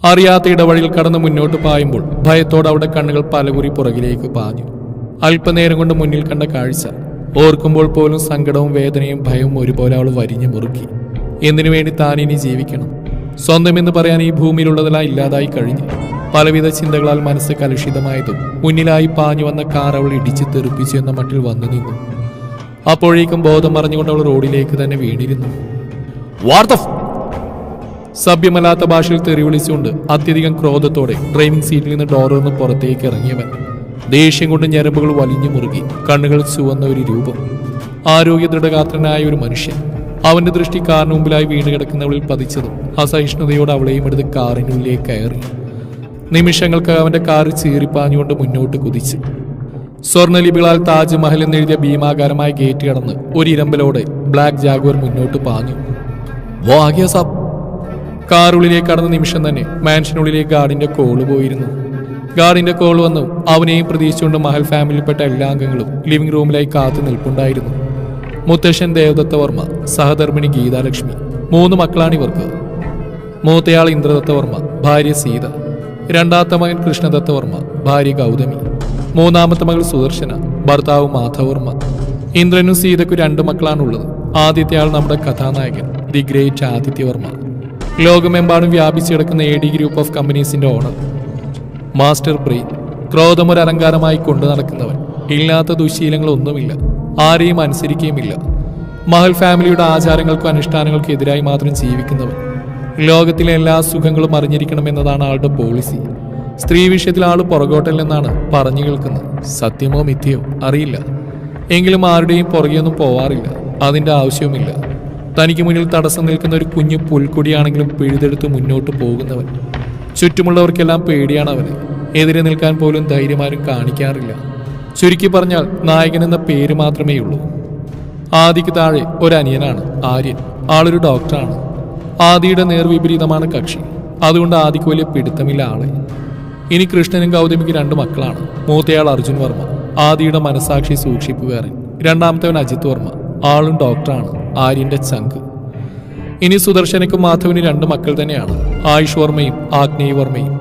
അറിയാത്ത ഇടവഴിയിൽ കടന്ന് മുന്നോട്ട് പായുമ്പോൾ ഭയത്തോടെ അവിടെ കണ്ണുകൾ പലകുറി പുറകിലേക്ക് പാഞ്ഞു. അല്പനേരം കൊണ്ട് മുന്നിൽ കണ്ട കാഴ്ച ഓർക്കുമ്പോൾ പോലും സങ്കടവും വേദനയും ഭയവും ഒരുപോലെ അവൾ വരിഞ്ഞു മുറുക്കി. എന്തിനു വേണ്ടി താൻ ഇനി ജീവിക്കണം? സ്വന്തമെന്ന് പറയാൻ ഈ ഭൂമിയിലുള്ളതെല്ലാം ഇല്ലാതായി കഴിഞ്ഞു. പലവിധ ചിന്തകളാൽ മനസ്സ് കലുഷിതമായതും മുന്നിലായി പാഞ്ഞു വന്ന കാർ അവൾ ഇടിച്ച് തെറിപ്പിച്ചു എന്ന മട്ടിൽ വന്നു നിന്നു. അപ്പോഴേക്കും ബോധം മറിഞ്ഞുകൊണ്ട് അവൾ റോഡിലേക്ക് തന്നെ വീണിരുന്നു. സഭ്യമല്ലാത്ത ഭാഷയിൽ തെറി വിളിച്ചുകൊണ്ട് അത്യധികം ക്രോധത്തോടെ ഡ്രൈവിംഗ് സീറ്റിൽ നിന്ന് ഡോറിൽ പുറത്തേക്ക് ഇറങ്ങിയവൻ ദേഷ്യം കൊണ്ട് ഞരമ്പുകൾ വലിഞ്ഞു മുറുകി. കണ്ണുകൾ ചുവന്ന ഒരു രൂപം, ആരോഗ്യ ദൃഢഗാത്രനായ ഒരു മനുഷ്യൻ. അവന്റെ ദൃഷ്ടി കാറിന് മുമ്പിലായി വീണ് കിടക്കുന്നവളിൽ പതിച്ചതും അസഹിഷ്ണുതയോടെ അവളെയും എടുത്ത് കാറിനുള്ളിലേക്ക് കയറി. നിമിഷങ്ങൾക്ക് അവന്റെ കാറ് ചീറിപ്പാഞ്ഞുകൊണ്ട് മുന്നോട്ട് കുതിച്ചു. സ്വർണ്ണലിപികളാൽ താജ്മഹൽ എന്നെഴുതിയ ഭീമാകാരമായ ഗേറ്റ് കടന്ന് ഒരു ഇരമ്പലോടെ ബ്ലാക്ക് ജാഗ്വർ മുന്നോട്ട് പാഞ്ഞു. കാറുള്ളിലേക്ക് കടന്ന നിമിഷം തന്നെ മാൻഷനുള്ളിലേക്ക് ഗാർഡിന്റെ കോള് പോയിരുന്നു. ഗാർഡിന്റെ കോൾ വന്നു അവനെയും പ്രതീക്ഷിച്ചുകൊണ്ട് മഹൽ ഫാമിലിയിൽപ്പെട്ട എല്ലാ അംഗങ്ങളും ലിവിംഗ് റൂമിലായി കാത്തു നിൽപ്പുണ്ടായിരുന്നു. മുത്തശ്ശൻ ദേവദത്ത വർമ്മ, സഹധർമ്മിണി ഗീതാലക്ഷ്മി, 3 മക്കളാണ് ഇവർക്ക്. മൂത്തയാൾ ഇന്ദ്രദത്ത വർമ്മ, ഭാര്യ സീത. രണ്ടാമത്തെ മകൻ കൃഷ്ണദത്ത വർമ്മ, ഭാര്യ ഗൗതമി. മൂന്നാമത്തെ മകൾ സുദർശന, ഭർത്താവ് മാധവർമ്മ. ഇന്ദ്രനും സീതയ്ക്കും 2 മക്കളാണുള്ളത്. ആദ്യത്തെ ആൾ നമ്മുടെ കഥാനായകൻ ദി ഗ്രേറ്റ് ആദിത്യവർമ്മ, ലോകമെമ്പാടും വ്യാപിച്ചു കിടക്കുന്ന AD ഗ്രൂപ്പ് ഓഫ് കമ്പനീസിന്റെ ഓണർ. മാസ്റ്റർ ബ്രെയിൻ, ക്രോധം ഒരു അലങ്കാരമായി കൊണ്ടു നടക്കുന്നവൻ. ഇല്ലാത്ത ദുശീലങ്ങളൊന്നുമില്ല, ആരെയും അനുസരിക്കുകയുമില്ല. മഹൽ ഫാമിലിയുടെ ആചാരങ്ങൾക്കും അനുഷ്ഠാനങ്ങൾക്കും എതിരായി മാത്രം ജീവിക്കുന്നവൻ. ലോകത്തിലെ എല്ലാ സുഖങ്ങളും അറിഞ്ഞിരിക്കണമെന്നതാണ് ആളുടെ പോളിസി. സ്ത്രീ വിഷയത്തിൽ ആൾ പുറകോട്ടൽ എന്നാണ് പറഞ്ഞു കേൾക്കുന്നത്. സത്യമോ മിഥ്യയോ അറിയില്ല. എങ്കിലും ആരുടെയും പുറകെയൊന്നും പോവാറില്ല, അതിൻ്റെ ആവശ്യവുമില്ല. തനിക്ക് മുന്നിൽ തടസ്സം നിൽക്കുന്ന ഒരു കുഞ്ഞു പുൽക്കൊടിയാണെങ്കിലും പിഴുതെടുത്ത് മുന്നോട്ട് പോകുന്നവൻ. ചുറ്റുമുള്ളവർക്കെല്ലാം പേടിയാണ് അവന്. എതിരെ നിൽക്കാൻ പോലും ധൈര്യമാരും കാണിക്കാറില്ല. ചുരുക്കി പറഞ്ഞാൽ നായകൻ എന്ന പേര് മാത്രമേ ഉള്ളൂ. ആദിക്ക് താഴെ ഒരു അനിയനാണ് ആര്യൻ. ആളൊരു ഡോക്ടറാണ്. ആദിയുടെ നേർവിപരീതമാണ് കക്ഷി. അതുകൊണ്ട് ആദിക്ക് വലിയ പിടുത്തമില്ല ആളെ. ഇനി കൃഷ്ണനും ഗൗതമിക്ക് 2 മക്കളാണ്. മൂത്തയാൾ അർജുൻ വർമ്മ, ആദിയുടെ മനസാക്ഷി സൂക്ഷിപ്പുകാരൻ. രണ്ടാമത്തവൻ അജിത് വർമ്മ, ആളും ഡോക്ടറാണ്, ആര്യന്റെ ചങ്ക്. ഇനി സുദർശനക്കും മാധവന് 2 മക്കൾ തന്നെയാണ്, ആയുഷ് വർമ്മയും ആഗ്നേയ വർമ്മയും.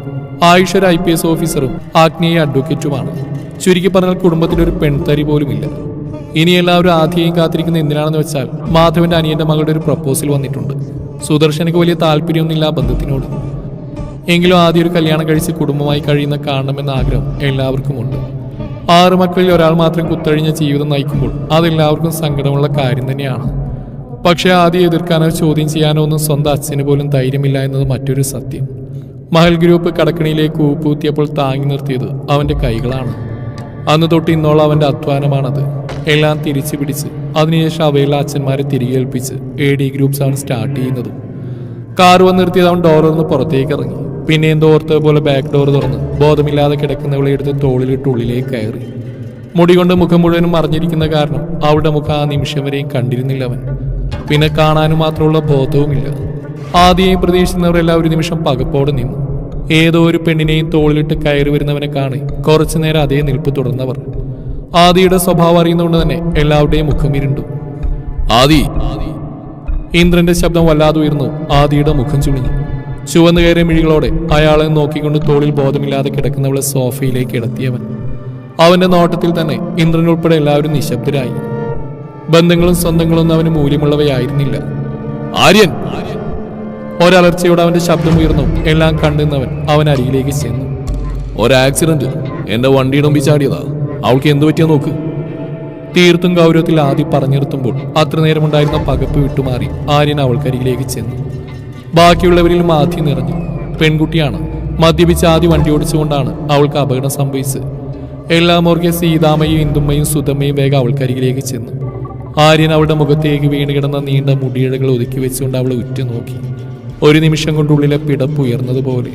ആയുഷ് ഒരു IPS ഓഫീസറും ആഗ്നേയ അഡ്വക്കേറ്റുമാണ്. ചുരുക്കി പറഞ്ഞാൽ കുടുംബത്തിലൊരു പെൺതരി പോലുമില്ല. ഇനി എല്ലാവരും ആദ്യം കാത്തിരിക്കുന്ന എന്തിനാണെന്ന് വെച്ചാൽ മാധവന്റെ അനിയന്റെ മകളുടെ ഒരു പ്രപ്പോസൽ വന്നിട്ടുണ്ട്. സുദർശനക്ക് വലിയ താല്പര്യമൊന്നുമില്ല ആ ബന്ധത്തിനോട്. എങ്കിലും ആദ്യം ഒരു കല്യാണം കഴിച്ച് കുടുംബമായി കഴിയുന്ന കാണണമെന്ന ആഗ്രഹം എല്ലാവർക്കുമുണ്ട്. 6 മക്കളിൽ ഒരാൾ മാത്രം കുത്തഴിഞ്ഞ ജീവിതം നയിക്കുമ്പോൾ അതെല്ലാവർക്കും സങ്കടമുള്ള കാര്യം തന്നെയാണ്. പക്ഷെ ആദ്യം എതിർക്കാനോ ചോദ്യം ചെയ്യാനോ ഒന്നും സ്വന്തം അച്ഛന് പോലും ധൈര്യമില്ല എന്നത് മറ്റൊരു സത്യം. മഹൽ ഗ്രൂപ്പ് കടക്കണിയിലേക്ക് ഊപ്പൂത്തിയപ്പോൾ താങ്ങി നിർത്തിയത് അവന്റെ കൈകളാണ്. അന്ന് തൊട്ട് ഇന്നോളം അവന്റെ അധ്വാനമാണത്. എല്ലാം തിരിച്ചു പിടിച്ച് അതിനുശേഷം അവയുള്ള അച്ഛന്മാരെ തിരികെ ഏൽപ്പിച്ച് AD ഗ്രൂപ്പ്സ് ആണ് സ്റ്റാർട്ട് ചെയ്യുന്നതും. കാർ വന്ന് നിർത്തിയത് അവൻ ഡോറിൽ പുറത്തേക്ക് ഇറങ്ങി. പിന്നെ എന്തോ ഓർത്തത് പോലെ ബാക്ക് ഡോർ തുറന്ന് ബോധമില്ലാതെ കിടക്കുന്നവളെ എടുത്ത് തോളിലിട്ട് ഉള്ളിലേക്ക് കയറി. മുടി കൊണ്ട് മുഖം മുഴുവനും മറിഞ്ഞിരിക്കുന്ന കാരണം അവളുടെ മുഖം ആ നിമിഷം വരെയും കണ്ടിരുന്നില്ല അവൻ. പിന്നെ കാണാനും മാത്രമുള്ള ബോധവുമില്ല. ആദ്യം പ്രതീക്ഷിക്കുന്നവരെല്ലാം ഒരു നിമിഷം പകപ്പോടെ നിന്നു. ഏതോ ഒരു പെണ്ണിനെയും തോളിലിട്ട് കയറി വരുന്നവനെ കാണി കുറച്ചു നേരം അതേ നിൽപ്പ് തുടർന്നവർ. ആദിയുടെ സ്വഭാവം അറിയുന്നതുകൊണ്ട് തന്നെ എല്ലാവരുടെയും മുഖം ഇരുണ്ടു. ആദി! ഇന്ദ്രന്റെ ശബ്ദം വല്ലാതെ ഉയർന്നു. ആദിയുടെ മുഖം ചുളിഞ്ഞു. ചുവന്നു കയറിയ മിഴികളോടെ അയാളെ നോക്കിക്കൊണ്ട് തോളിൽ ബോധമില്ലാതെ കിടക്കുന്നവളെ സോഫയിലേക്ക് കിടത്തിയവൻ. അവന്റെ നോട്ടത്തിൽ തന്നെ ഇന്ദ്രൻ ഉൾപ്പെടെ എല്ലാവരും നിശബ്ദരായി. ബന്ധങ്ങളും സ്വന്തങ്ങളൊന്നും അവന് മൂല്യമുള്ളവയായിരുന്നില്ല. ആര്യൻ! ഒരലർച്ചയോടെ അവന്റെ ശബ്ദം ഉയർന്നു. എല്ലാം കണ്ടുന്നവൻ അവൻ അരികിലേക്ക് ചെന്നു. ഒരാക്സിഡന്റ്, എന്റെ വണ്ടിയുടെ മുമ്പിൽ ചാടിയതാ. അവൾക്ക് എന്തു പറ്റിയാ നോക്ക്. തീർത്തും ഗൗരവത്തിൽ ആദ്യം പറഞ്ഞു നിർത്തുമ്പോൾ അത്ര നേരമുണ്ടായിരുന്ന പകപ്പ് വിട്ടുമാറി ആര്യൻ അവൾക്കരികിലേക്ക് ചെന്നു. ബാക്കിയുള്ളവരിൽ ആദ്യം നിറഞ്ഞു. പെൺകുട്ടിയാണ്. മദ്യപിച്ച് ആദ്യം വണ്ടി ഓടിച്ചുകൊണ്ടാണ് അവൾക്ക് അപകടം സംഭവിച്ചത്. എല്ലാം ഓർക്കെ സീതാമ്മയും ഇന്ദുമ്മയും സുധമ്മയും വേഗം അവൾക്കരികിലേക്ക് ചെന്നു. ആര്യൻ അവളുടെ മുഖത്തേക്ക് വീണ് കിടന്ന നീണ്ട മുടിയിഴകൾ ഒതുക്കി വെച്ചുകൊണ്ട് അവളെ ഉറ്റുനോക്കി. ഒരു നിമിഷം കൊണ്ടുള്ളിലെ പിടപ്പ് ഉയർന്നതുപോലെ.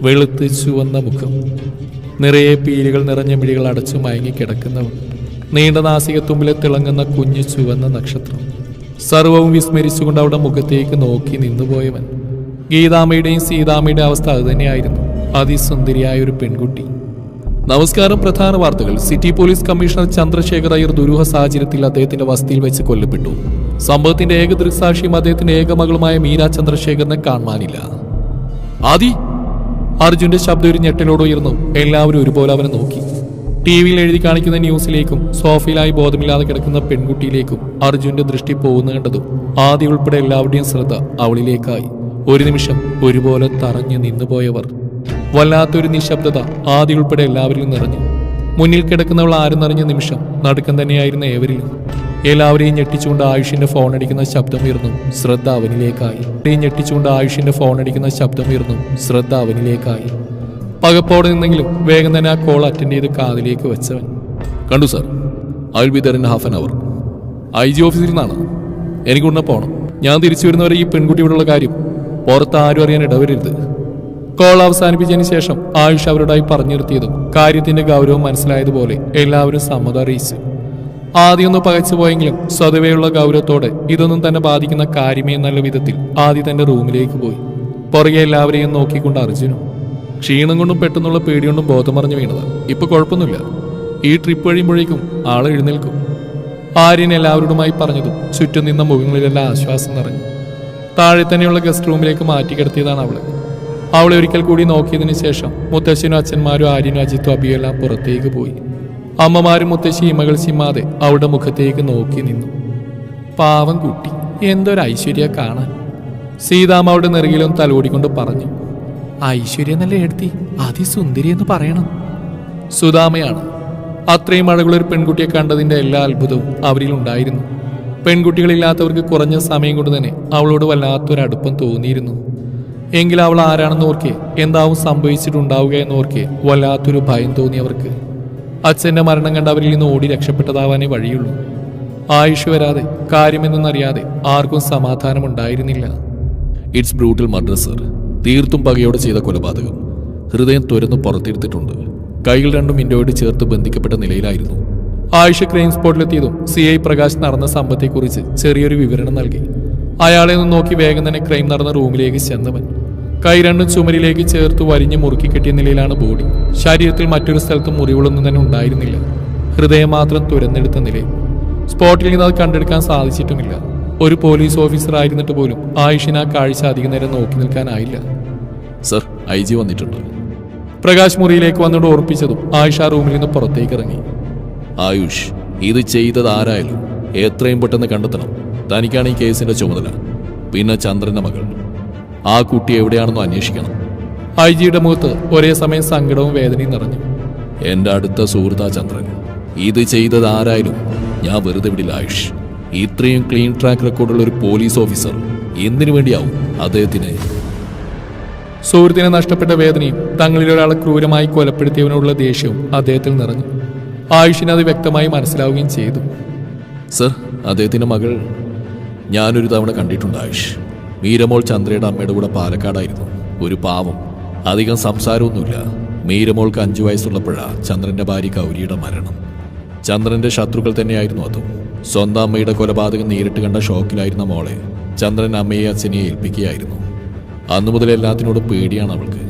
വെളുത്ത് ചുവന്ന മുഖം, നിറയെ പീലുകൾ നിറഞ്ഞ മിഴികൾ അടച്ചു മയങ്ങി കിടക്കുന്നവൾ, നീണ്ട നാസികത്തുമ്പിലെ തിളങ്ങുന്ന കുഞ്ഞു ചുവന്ന നക്ഷത്രം. സർവവും വിസ്മരിച്ചുകൊണ്ട് അവളുടെ മുഖത്തേക്ക് നോക്കി നിന്നുപോയവൻ. ഗീതാമ്മയുടെയും സീതാമ്മയുടെ അവസ്ഥ അതുതന്നെയായിരുന്നു. അതിസുന്ദരിയായ ഒരു പെൺകുട്ടി. നമസ്കാരം. പ്രധാന വാർത്തകൾ. City police commissioner Chandrasekhar Iyer ദുരൂഹ സാഹചര്യത്തിൽ അദ്ദേഹത്തിന്റെ വസതിയിൽ വെച്ച് കൊല്ലപ്പെട്ടു. സംഭവത്തിന്റെ ഏക ദൃക്സാക്ഷിയും അദ്ദേഹത്തിന്റെ ഏക മകളുമായ മീര ചന്ദ്രശേഖരനെ കാണാനില്ല. ആദി! അർജുന്റെ ശബ്ദം ഒരു ഞെട്ടലോട് ഉയർന്നു. എല്ലാവരും ഒരുപോലെ അവനെ നോക്കി. ടിവിയിൽ എഴുതി കാണിക്കുന്ന ന്യൂസിലേക്കും സോഫയിലായി ബോധമില്ലാതെ കിടക്കുന്ന പെൺകുട്ടിയിലേക്കും അർജുന്റെ ദൃഷ്ടി പോകുന്ന കണ്ടതും ആദ്യ ഉൾപ്പെടെ എല്ലാവരുടെയും ശ്രദ്ധ അവളിലേക്കായി. ഒരു നിമിഷം ഒരുപോലെ തറഞ്ഞു നിന്നുപോയവർ. വല്ലാത്തൊരു നിശബ്ദത ആദ്യ ഉൾപ്പെടെ എല്ലാവരിലും നിറഞ്ഞു. മുന്നിൽ കിടക്കുന്നവൾ ആരും നിറഞ്ഞ നിമിഷം നടുക്കം തന്നെയായിരുന്ന ഏവരിലും. എല്ലാവരെയും ഞെട്ടിച്ചുകൊണ്ട് ആയുഷിന്റെ ഫോൺ അടിക്കുന്ന ശബ്ദം ഉയർന്നു. ശ്രദ്ധ അവനിലേക്കായി. ഞെട്ടിച്ചുകൊണ്ട് ആയുഷിന്റെ ഫോൺ അടിക്കുന്ന ശബ്ദം ഉയർന്നു. ശ്രദ്ധ അവനിലേക്കായി. പകപ്പോടെ നിന്നെങ്കിലും വേഗം തന്നെ ആ കോൾ അറ്റൻഡ് ചെയ്ത് കാതിലേക്ക് വെച്ചവൻ. കണ്ടു sir, I will be there in half an hour. IG ഓഫീസിൽ നിന്നാണ്. എനിക്കുടനെ പോകണം. ഞാൻ തിരിച്ചു വരുന്നവരെ ഈ പെൺകുട്ടി ഇവിടെയുള്ള കാര്യം പുറത്ത് ആരും അറിയാൻ ഇടവരരുത്. കോൾ അവസാനിപ്പിച്ചതിന് ശേഷം ആയുഷ് അവരോടായി പറഞ്ഞു നിർത്തിയതും കാര്യത്തിന്റെ ഗൗരവം മനസ്സിലായതുപോലെ എല്ലാവരും സമ്മതം അറിയിച്ചു. ആദ്യമൊന്ന് പകച്ചു പോയെങ്കിലും സ്വതവേയുള്ള ഗൗരവത്തോടെ ഇതൊന്നും തന്നെ ബാധിക്കുന്ന കാര്യമേ നല്ല വിധത്തിൽ ആദ്യം തന്റെ റൂമിലേക്ക് പോയി. പുറകെ എല്ലാവരെയും നോക്കിക്കൊണ്ട് അർജുനും. ക്ഷീണം കൊണ്ടും പെട്ടെന്നുള്ള പേടികൊണ്ടും ബോധം മറിഞ്ഞു വീണതാ. ഇപ്പൊ കുഴപ്പമൊന്നുമില്ല. ഈ ട്രിപ്പ് കഴിയുമ്പോഴേക്കും ആൾ എഴുന്നേൽക്കും. ആര്യൻ എല്ലാവരോടുമായി പറഞ്ഞതും ചുറ്റും നിന്ന മുഖങ്ങളിലെല്ലാം ആശ്വാസം നിറഞ്ഞു. താഴെ തന്നെയുള്ള ഗസ്റ്റ് റൂമിലേക്ക് മാറ്റി കിടത്തിയതാണ് അവളെ ഒരിക്കൽ കൂടി നോക്കിയതിനു ശേഷം മുത്തശ്ശനും അച്ഛന്മാരും ആര്യനും അജിത്തും അബിയും എല്ലാം പുറത്തേക്ക് പോയി. അമ്മമാരും മുത്തശ്ശി ഇമകൾ ചിമ്മാതെ അവളുടെ മുഖത്തേക്ക് നോക്കി നിന്നു. പാവം കുട്ടി, എന്തൊരു ഐശ്വര്യ കാണാൻ. സീതാമ്മ അവളുടെ നെറുകിലും തലോടിക്കൊണ്ട് പറഞ്ഞു. ഐശ്വര്യ നല്ല എടുത്തി, അതിസുന്ദരി എന്ന് പറയണം. സുധാമയാണ്. അത്രയും അഴകുള്ളൊരു പെൺകുട്ടിയെ കണ്ടതിന്റെ എല്ലാ അത്ഭുതവും അവരിൽ ഉണ്ടായിരുന്നു. പെൺകുട്ടികളില്ലാത്തവർക്ക് കുറഞ്ഞ സമയം കൊണ്ട് തന്നെ അവളോട് വല്ലാത്തൊരടുപ്പം തോന്നിയിരുന്നു. എങ്കിൽ അവൾ ആരാണെന്ന് ഓർക്കെ, എന്താവും സംഭവിച്ചിട്ടുണ്ടാവുക എന്നോർക്കെ വല്ലാത്തൊരു ഭയം തോന്നിയവർക്ക്. അച്ഛന്റെ മരണം കണ്ട് അവരിൽ നിന്ന് ഓടി രക്ഷപ്പെട്ടതാവാനേ വഴിയുള്ളൂ. ആയുഷ് വരാതെ കാര്യമെന്നറിയാതെ ആർക്കും സമാധാനമുണ്ടായിരുന്നില്ല. It's brutal murder sir. തീർത്തും പകയോടെ ചെയ്ത കൊലപാതകം. ഹൃദയം തുരന്ന് പുറത്തെടുത്തിട്ടുണ്ട്. കൈകൾ രണ്ടും ഇൻഡോയോട് ചേർത്ത് ബന്ധിക്കപ്പെട്ട നിലയിലായിരുന്നു. ആയുഷ് ക്രൈം സ്പോട്ടിലെത്തിയതും CI പ്രകാശ് നടന്ന സംഭവത്തെക്കുറിച്ച് ചെറിയൊരു വിവരണം നൽകി. അയാളെ ഒന്ന് നോക്കി വേഗം തന്നെ ക്രൈം നടന്ന റൂമിലേക്ക് ചെന്നവൻ. കൈ രണ്ടും ചുമരിലേക്ക് ചേർത്ത് വരിഞ്ഞ് മുറുക്കി കെട്ടിയ നിലയിലാണ് ബോഡി. ശരീരത്തിൽ മറ്റൊരു സ്ഥലത്തും മുറിവുകളൊന്നും തന്നെ ഉണ്ടായിരുന്നില്ല. ഹൃദയം മാത്രം തുരന്നെടുത്ത നിലയിൽ. സ്പോട്ടിൽ നിന്ന് അത് കണ്ടെടുക്കാൻ സാധിച്ചിട്ടുമില്ല. ഒരു പോലീസ് ഓഫീസർ ആയിരുന്നിട്ട് പോലും ആയുഷിന് ആ കാഴ്ച അധികം നേരം നോക്കി നിൽക്കാനായില്ല. സർ, IG വന്നിട്ടുണ്ട്. പ്രകാശ് മുറിയിലേക്ക് വന്നുകൊണ്ട് ഓർപ്പിച്ചതും ആയുഷ് ആ റൂമിൽ നിന്ന് പുറത്തേക്ക് ഇറങ്ങി. ആയുഷ്, ഇത് ചെയ്തത് ആരായാലും എത്രയും പെട്ടെന്ന് കണ്ടെത്തണം. തനിക്കാണ് ഈ കേസിന്റെ ചുമതല. പിന്നെ ചന്ദ്രന്റെ മകൾ, ആ കുട്ടി എവിടെയാണെന്നോ അന്വേഷിക്കണം. IG-യുടെ മുഖത്ത് ഒരേ സമയം സങ്കടവും വേദനയും നിറഞ്ഞു. എന്റെ അടുത്ത സുഹൃത്താ ചന്ദ്രൻ. ഇത് ചെയ്തത് ആരായാലും ഞാൻ വെറുതെ വിടില്ല ആയുഷ്. ഇത്രയും ക്ലീൻ ട്രാക്ക് റെക്കോർഡുള്ള ഒരു പോലീസ് ഓഫീസർ എന്തിനു വേണ്ടിയാവും അദ്ദേഹത്തിന്? സുഹൃത്തിനെ നഷ്ടപ്പെട്ട വേദനയും തങ്ങളിൽ ഒരാളെ ക്രൂരമായി കൊലപ്പെടുത്തിയവനുള്ള ദേഷ്യവും അദ്ദേഹത്തിൽ നിറഞ്ഞു. ആയുഷിന് അത് വ്യക്തമായി മനസ്സിലാവുകയും ചെയ്തു. സർ, അദ്ദേഹത്തിന്റെ മകൾ ഞാനൊരു തവണ കണ്ടിട്ടുണ്ട് ആയുഷ്. മീരമോൾ ചന്ദ്രയുടെ അമ്മയുടെ കൂടെ പാലക്കാടായിരുന്നു. ഒരു പാവം, അധികം സംസാരമൊന്നുമില്ല. മീരമോൾക്ക് 5 വയസ്സുള്ളപ്പോഴാണ് ചന്ദ്രന്റെ ഭാര്യ ഗൗരിയുടെ മരണം. ചന്ദ്രന്റെ ശത്രുക്കൾ തന്നെയായിരുന്നു അതും. സ്വന്തം അമ്മയുടെ കൊലപാതകം നേരിട്ട് കണ്ട ഷോക്കിലായിരുന്ന മോളെ ചന്ദ്രൻ അമ്മയെ അച്ഛനെ ഏൽപ്പിക്കുകയായിരുന്നു. അന്നു മുതൽ എല്ലാത്തിനോടും പേടിയാണ് അവൾക്ക്.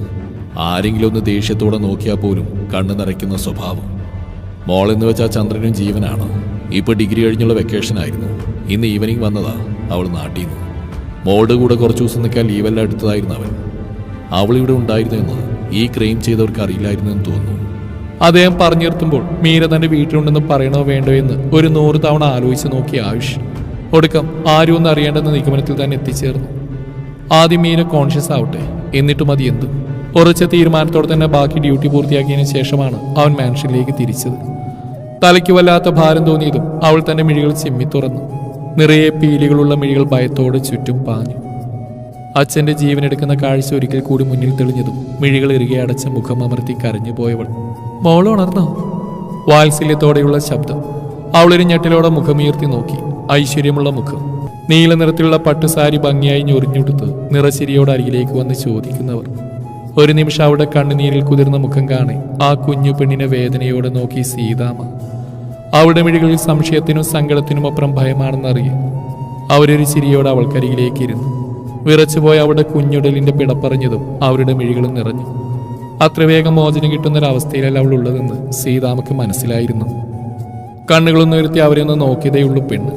ആരെങ്കിലും ഒന്ന് ദേഷ്യത്തോടെ നോക്കിയാൽ പോലും കണ്ണു നിറയ്ക്കുന്ന സ്വഭാവം. മോളെന്ന് വെച്ചാൽ ചന്ദ്രനും ജീവനാണ്. ഇപ്പോൾ ഡിഗ്രി കഴിഞ്ഞുള്ള വെക്കേഷനായിരുന്നു. ഇന്ന് ഈവനിങ് വന്നതാ അവൾ നാട്ടിൽ നിന്ന്. മോളുടെ കൂടെ കുറച്ച് ദിവസം നിൽക്കാൻ ലീവെല്ലാം എടുത്തതായിരുന്നു അവൻ. അവളിവിടെ ഉണ്ടായിരുന്നെന്ന് ഈ ക്രൈം ചെയ്തവർക്ക് അറിയില്ലായിരുന്നു എന്ന് തോന്നുന്നു. അദ്ദേഹം പറഞ്ഞു നിർത്തുമ്പോൾ മീര തന്റെ വീട്ടിലുണ്ടെന്ന് പറയണോ വേണ്ടോ എന്ന് ഒരു 100 തവണ ആലോചിച്ച് നോക്കിയ ആയുഷ് ഒടുക്കം ആരും ഒന്നും അറിയേണ്ടെന്ന നിഗമനത്തിൽ തന്നെ എത്തിച്ചേർന്നു. ആദ്യം മീര കോൺഷ്യസ് ആവട്ടെ, എന്നിട്ട് മതി എന്തും. ഉറച്ച തീരുമാനത്തോടെ തന്നെ ബാക്കി ഡ്യൂട്ടി പൂർത്തിയാക്കിയതിനു ശേഷമാണ് അവൻ മാൻഷനിലേക്ക് തിരിച്ചത്. തലയ്ക്ക് വല്ലാത്ത ഭാരം തോന്നിയതും അവൾ തന്റെ മിഴികൾ ചിമ്മി തുറന്നു. നിറയെ പീലികളുള്ള മിഴികൾ ഭയത്തോടെ ചുറ്റും പാഞ്ഞു. അച്ഛന്റെ ജീവനെടുക്കുന്ന കാഴ്ച ഒരിക്കൽ കൂടി മുന്നിൽ തെളിഞ്ഞതും മിഴികൾ ഇറുകെ അടച്ച മുഖം അമർത്തി കരഞ്ഞു പോയവൾ. മോള് ഉണർന്നോ? വാത്സല്യത്തോടെയുള്ള ശബ്ദം. അവളൊരു ഞെട്ടിലോടെ മുഖമുയർത്തി നോക്കി. ഐശ്വര്യമുള്ള മുഖം, നീല നിറത്തിലുള്ള പട്ടുസാരി ഭംഗിയായി ഞൊറിഞ്ഞുടുത്ത് നിറച്ചിരിയോട് അരികിലേക്ക് വന്ന് ചോദിക്കുന്നവർ. ഒരു നിമിഷം അവിടെ കണ്ണുനീരിൽ കുതിർന്ന മുഖം കാണെ ആ കുഞ്ഞു പെണ്ണിനെ വേദനയോടെ നോക്കി സീതാമ്മ. അവളുടെ മിഴികളിൽ സംശയത്തിനും സങ്കടത്തിനും അപ്പുറം ഭയമാണെന്നറിയ അവരൊരു ചിരിയോടെ അവൾക്കരികിലേക്ക് ഇരുന്നു. വിറച്ചുപോയ അവളുടെ കുഞ്ഞുടലിന്റെ പിടപ്പറഞ്ഞതും അവരുടെ മിഴികളും നിറഞ്ഞു. അത്ര വേഗം മോചനം കിട്ടുന്നൊരവസ്ഥയിലല്ല അവൾ ഉള്ളതെന്ന് സീതാമ്മക്ക് മനസ്സിലായിരുന്നു. കണ്ണുകളൊന്നും ഉയർത്തി അവരെ ഒന്ന് നോക്കിയതേയുള്ളൂ പെണ്ണ്.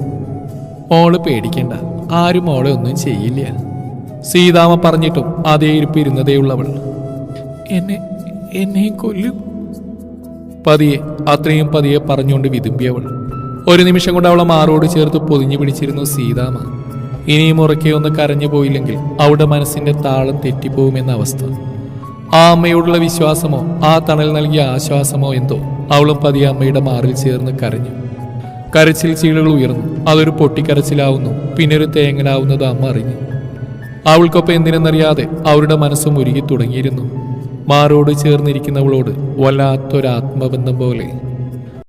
മോള് പേടിക്കണ്ട, ആരും മോളെ ഒന്നും ചെയ്യില്ല. സീതാമ്മ പറഞ്ഞിട്ടും അതേ ഇരിപ്പ് ഇരുന്നതേയുള്ളവൾ. എന്നെയും കൊല്ലും. പതിയെ, അത്രയും പതിയെ പറഞ്ഞുകൊണ്ട് വിതുമ്പിയവൾ. ഒരു നിമിഷം കൊണ്ട് അവളെ മാറോട് ചേർത്ത് പൊതിഞ്ഞു പിടിച്ചിരുന്നു സീതാമ്മ. ഇനിയും ഉറക്കെ ഒന്ന് കരഞ്ഞു പോയില്ലെങ്കിൽ അവളുടെ മനസ്സിന്റെ താളം തെറ്റിപ്പോകുമെന്ന അവസ്ഥ. ആ അമ്മയോടുള്ള വിശ്വാസമോ ആ തണൽ നൽകിയ ആശ്വാസമോ എന്തോ അവളും പതിയെ അമ്മയുടെ മാറിൽ ചേർന്ന് കരഞ്ഞു. കരച്ചിൽ ചീളുകൾ ഉയർന്നു. അതൊരു പൊട്ടിക്കരച്ചിലാവുന്നു, പിന്നെ ഒരു തേങ്ങലാവുന്നത് അമ്മ അറിഞ്ഞു. അവൾക്കൊപ്പം എന്തിനെന്നറിയാതെ അവരുടെ മനസ്സും ഉരുകി തുടങ്ങിയിരുന്നു. മാറോട് ചേർന്നിരിക്കുന്നവളോട് വല്ലാത്തൊരാത്മബന്ധം പോലെ.